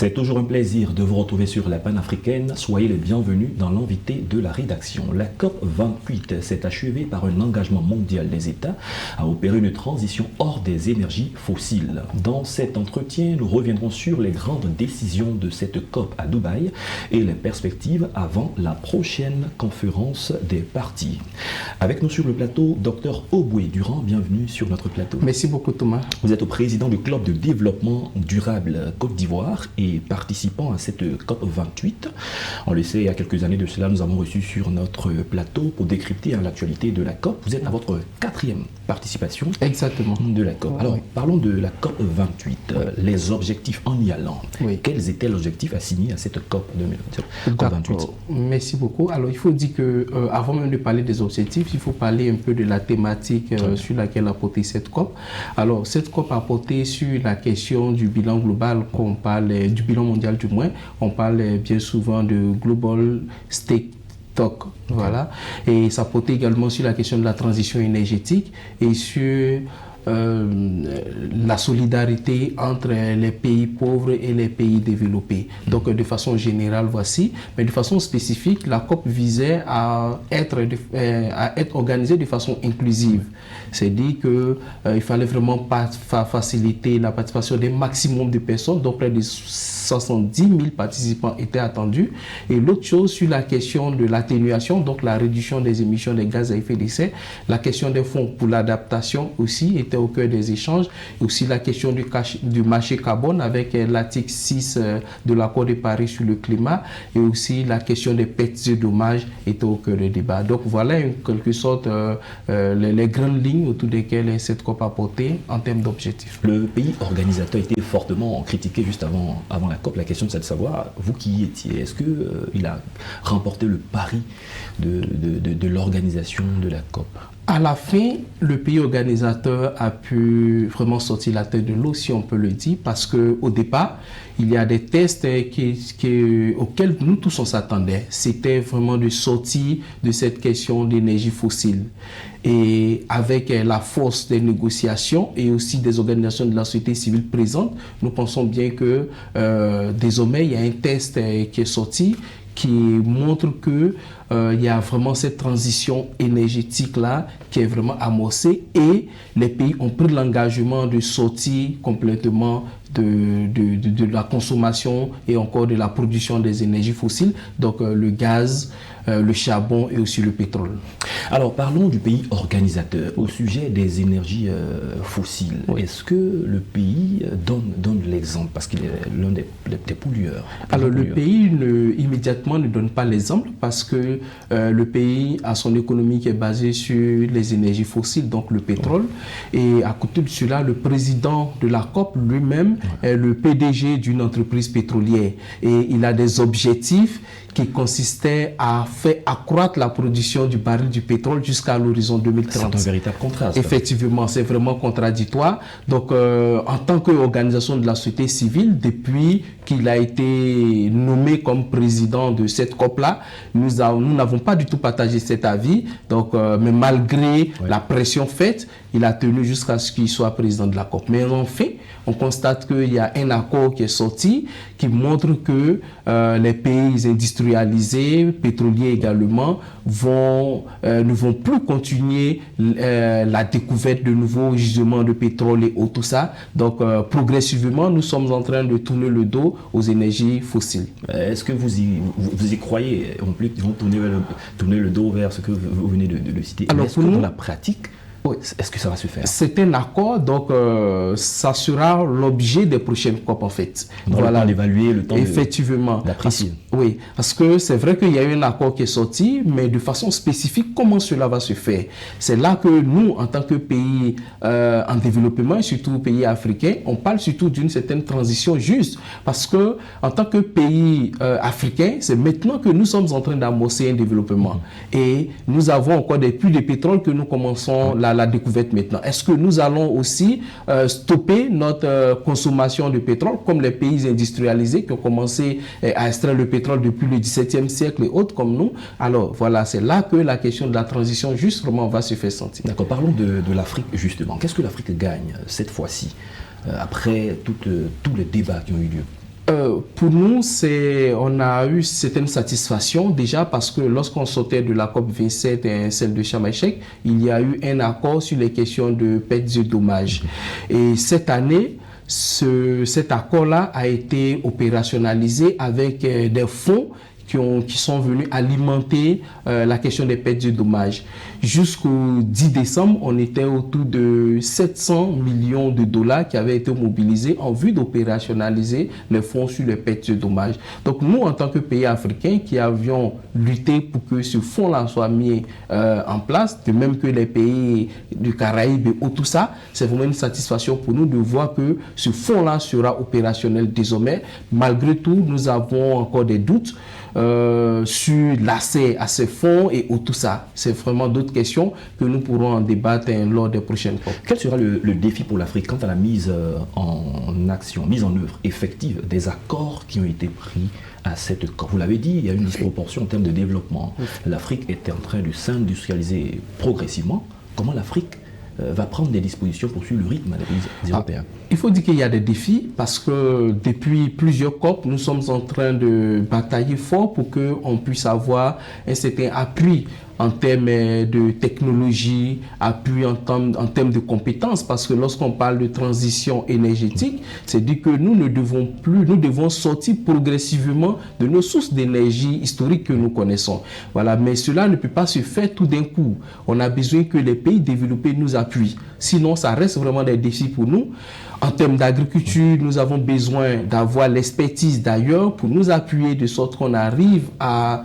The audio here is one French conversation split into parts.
C'est toujours un plaisir de vous retrouver sur la panafricaine. Soyez les bienvenus dans l'invité de la rédaction. La COP28 s'est achevée par un engagement mondial des États à opérer une transition hors des énergies fossiles. Dans cet entretien, nous reviendrons sur les grandes décisions de cette COP à Dubaï et les perspectives avant la prochaine conférence des parties. Avec nous sur le plateau, Dr Oboué Durand, bienvenue sur notre plateau. Merci beaucoup Thomas. Vous êtes au président du Club de développement durable Côte d'Ivoire et participant à cette COP28. On le sait, il y a quelques années de cela, nous avons reçu sur notre plateau pour décrypter l'actualité de la COP. Vous êtes à votre 4e participation. Exactement. De la COP. Alors, parlons de la COP28, les objectifs en y allant. Oui. Quels étaient les objectifs assignés à cette COP28? Merci beaucoup. Alors, il faut dire que avant même de parler des objectifs, il faut parler un peu de la thématique sur laquelle a porté cette COP. Alors, cette COP a porté sur la question du bilan global, qu'on parle du bilan mondial du moins. On parle bien souvent de Global Stake Talk, voilà. Et ça portait également sur la question de la transition énergétique et sur la solidarité entre les pays pauvres et les pays développés. Donc de façon générale, voici. Mais de façon spécifique, la COP visait à être organisée de façon inclusive. C'est-à-dire qu'il fallait vraiment faciliter la participation d'un maximum de personnes, donc près de 70 000 participants étaient attendus. Et l'autre chose sur la question de l'atténuation, donc la réduction des émissions de gaz à effet de serre, la question des fonds pour l'adaptation aussi était au cœur des échanges, et aussi la question du marché carbone avec l'article 6 de l'accord de Paris sur le climat, et aussi la question des pertes et dommages était au cœur du débat. Donc voilà en quelque sorte les grandes lignes autour desquelles cette COP a porté en termes d'objectifs. Le pays organisateur était fortement critiqué juste avant la COP. La question c'est de savoir, vous qui y étiez, est-ce qu'il a remporté le pari de l'organisation de la COP? À la fin, le pays organisateur a pu vraiment sortir la tête de l'eau, si on peut le dire, parce qu'au départ, il y a des tests auxquels nous tous on s'attendait. C'était vraiment de sortir de cette question d'énergie fossile. Et avec la force des négociations et aussi des organisations de la société civile présentes, nous pensons bien que désormais, il y a un test qui est sorti qui montre que il y a vraiment cette transition énergétique-là qui est vraiment amorcée et les pays ont pris l'engagement de sortir complètement de la consommation et encore de la production des énergies fossiles, donc le gaz, le charbon et aussi le pétrole. Alors parlons du pays organisateur au sujet des énergies fossiles. Oui. Est-ce que le pays donne l'exemple parce qu'il est l'un des pollueurs? Alors le pays immédiatement ne donne pas l'exemple parce que le pays a son économie qui est basée sur les énergies fossiles, donc le pétrole. Et à côté de cela, le président de la COP lui-même est le PDG d'une entreprise pétrolière. Et il a des objectifs qui consistaient à faire accroître la production du baril du pétrole jusqu'à l'horizon 2030. C'est un véritable contraste. Effectivement, c'est vraiment contradictoire. Donc, en tant qu'organisation de la société civile, depuis qu'il a été nommé comme président de cette COP-là, nous n'avons pas du tout partagé cet avis. Donc, mais malgré la pression faite, il a tenu jusqu'à ce qu'il soit président de la COP. Mais en fait, on constate qu'il y a un accord qui est sorti qui montre que les pays industrialisés, pétroliers également, ne vont plus continuer la découverte de nouveaux gisements de pétrole et tout ça. Donc, progressivement, nous sommes en train de tourner le dos aux énergies fossiles. Est-ce que vous y croyez? Ils vont tourner le dos vers ce que vous venez de citer. Alors, est-ce que dans la pratique, oui, est-ce que ça va se faire? C'est un accord, donc ça sera l'objet des prochaines COP en fait. Voilà, l'évaluer, le temps effectivement, d'apprécier. Oui, parce que c'est vrai qu'il y a eu un accord qui est sorti, mais de façon spécifique, comment cela va se faire? C'est là que nous, en tant que pays en développement, et surtout pays africains, on parle surtout d'une certaine transition juste, parce que en tant que pays africain, c'est maintenant que nous sommes en train d'amorcer un développement. Et nous avons encore des puits de pétrole que nous commençons la découverte maintenant. Est-ce que nous allons aussi stopper notre consommation de pétrole comme les pays industrialisés qui ont commencé à extraire le pétrole depuis le XVIIe siècle et autres comme nous? Alors voilà, c'est là que la question de la transition justement va se faire sentir. D'accord, parlons de l'Afrique justement. Qu'est-ce que l'Afrique gagne cette fois-ci après tous les débats qui ont eu lieu? Pour nous, on a eu certaines satisfactions déjà parce que lorsqu'on sortait de la COP 27 et celle de Sharm el-Sheikh, il y a eu un accord sur les questions de pertes et dommages. Et cette année, cet accord-là a été opérationnalisé avec des fonds qui sont venus alimenter la question des pertes et dommages. Jusqu'au 10 décembre, on était autour de 700 millions de dollars qui avaient été mobilisés en vue d'opérationnaliser les fonds sur les pertes et dommages. Donc nous, en tant que pays africains qui avions lutté pour que ce fonds-là soit mis en place, de même que les pays du Caraïbes et tout ça, c'est vraiment une satisfaction pour nous de voir que ce fonds-là sera opérationnel désormais. Malgré tout, nous avons encore des doutes sur l'accès à ces fonds et tout ça. C'est vraiment d'autres questions que nous pourrons en débattre lors des prochaines COP. Quel sera le défi pour l'Afrique quant à la mise en action, mise en œuvre effective des accords qui ont été pris à cette COP? Vous l'avez dit, il y a une disproportion en termes de développement. L'Afrique est en train de s'industrialiser progressivement. Comment l'Afrique va prendre des dispositions pour suivre le rythme des pays européens? Il faut dire qu'il y a des défis parce que depuis plusieurs COP, nous sommes en train de batailler fort pour qu'on puisse avoir un certain appui en termes de technologie, appui en termes de compétences, parce que lorsqu'on parle de transition énergétique, c'est dit que nous devons sortir progressivement de nos sources d'énergie historiques que nous connaissons. Voilà, mais cela ne peut pas se faire tout d'un coup. On a besoin que les pays développés nous appuient. Sinon, ça reste vraiment des défis pour nous. En termes d'agriculture, nous avons besoin d'avoir l'expertise d'ailleurs pour nous appuyer de sorte qu'on arrive à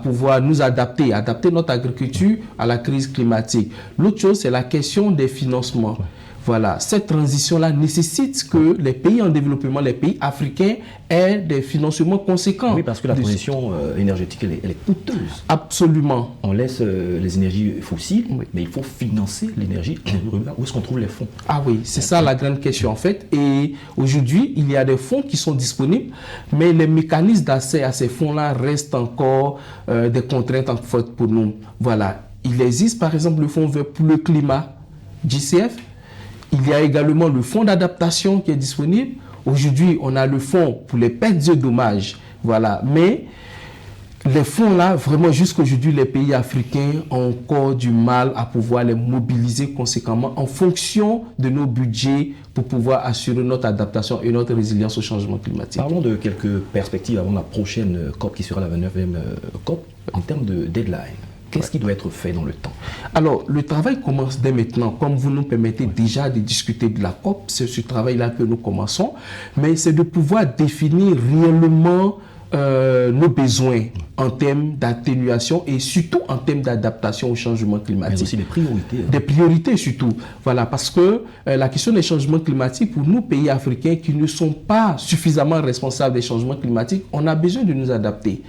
pouvoir nous adapter notre agriculture à la crise climatique. L'autre chose, c'est la question des financements. Voilà, cette transition-là nécessite que les pays en développement, les pays africains, aient des financements conséquents. Oui, parce que la transition énergétique, elle est coûteuse. Absolument. On laisse les énergies fossiles, mais il faut financer l'énergie renouvelable. Où est-ce qu'on trouve les fonds? Ah oui, c'est ça la grande question en fait. Et aujourd'hui, il y a des fonds qui sont disponibles, mais les mécanismes d'accès à ces fonds-là restent encore des contraintes en fait pour nous. Voilà, il existe par exemple le fonds vert pour le climat, JCF. Il y a également le fonds d'adaptation qui est disponible. Aujourd'hui, on a le fonds pour les pertes et dommages. Voilà. Mais les fonds-là, vraiment jusqu'aujourd'hui, les pays africains ont encore du mal à pouvoir les mobiliser conséquemment en fonction de nos budgets pour pouvoir assurer notre adaptation et notre résilience au changement climatique. Parlons de quelques perspectives avant la prochaine COP qui sera la 29e COP en termes de deadline. Qu'est-ce qui doit être fait dans le temps? Alors, le travail commence dès maintenant. Comme vous nous permettez déjà de discuter de la COP, c'est ce travail-là que nous commençons. Mais c'est de pouvoir définir réellement nos besoins en termes d'atténuation et surtout en termes d'adaptation au changement climatique. Mais aussi des priorités. Des priorités surtout. Voilà, parce que la question des changements climatiques, pour nous, pays africains qui ne sont pas suffisamment responsables des changements climatiques, on a besoin de nous adapter.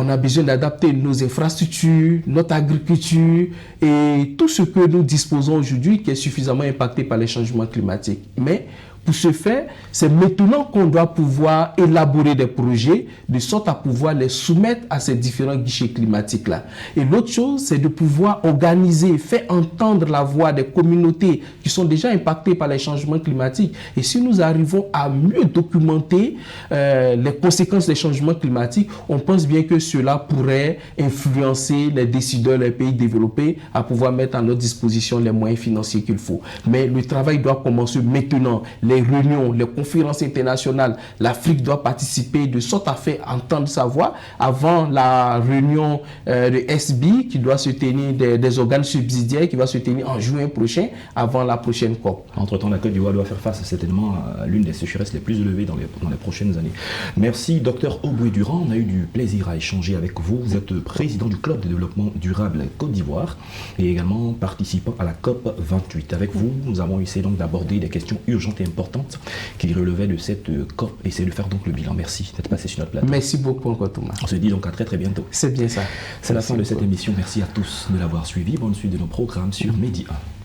On a besoin d'adapter nos infrastructures, notre agriculture et tout ce que nous disposons aujourd'hui qui est suffisamment impacté par les changements climatiques. Mais pour ce faire, c'est maintenant qu'on doit pouvoir élaborer des projets de sorte à pouvoir les soumettre à ces différents guichets climatiques-là. Et l'autre chose, c'est de pouvoir organiser, faire entendre la voix des communautés qui sont déjà impactées par les changements climatiques. Et si nous arrivons à mieux documenter les conséquences des changements climatiques, on pense bien que cela pourrait influencer les décideurs, les pays développés à pouvoir mettre à notre disposition les moyens financiers qu'il faut. Mais le travail doit commencer maintenant. Les réunions, les conférences internationales, l'Afrique doit participer de sorte à faire entendre sa voix avant la réunion de SB qui doit se tenir, des organes subsidiaires qui va se tenir en juin prochain avant la prochaine COP. Entre-temps, la Côte d'Ivoire doit faire face certainement à l'une des sécheresses les plus élevées dans les prochaines années. Merci, Dr Oboué-Durand. On a eu du plaisir à échanger avec vous. Vous êtes président du Club de développement durable Côte d'Ivoire et également participant à la COP 28. Avec vous, nous avons essayé donc d'aborder des questions urgentes et importantes qui relevaient de cette COP et c'est de faire donc le bilan. Merci d'être passé sur notre plateau. Merci beaucoup encore Thomas. On se dit donc à très bientôt. C'est bien ça. C'est la fin de cette émission. Merci à tous de l'avoir suivi. Bonne suite de nos programmes sur Medi 1.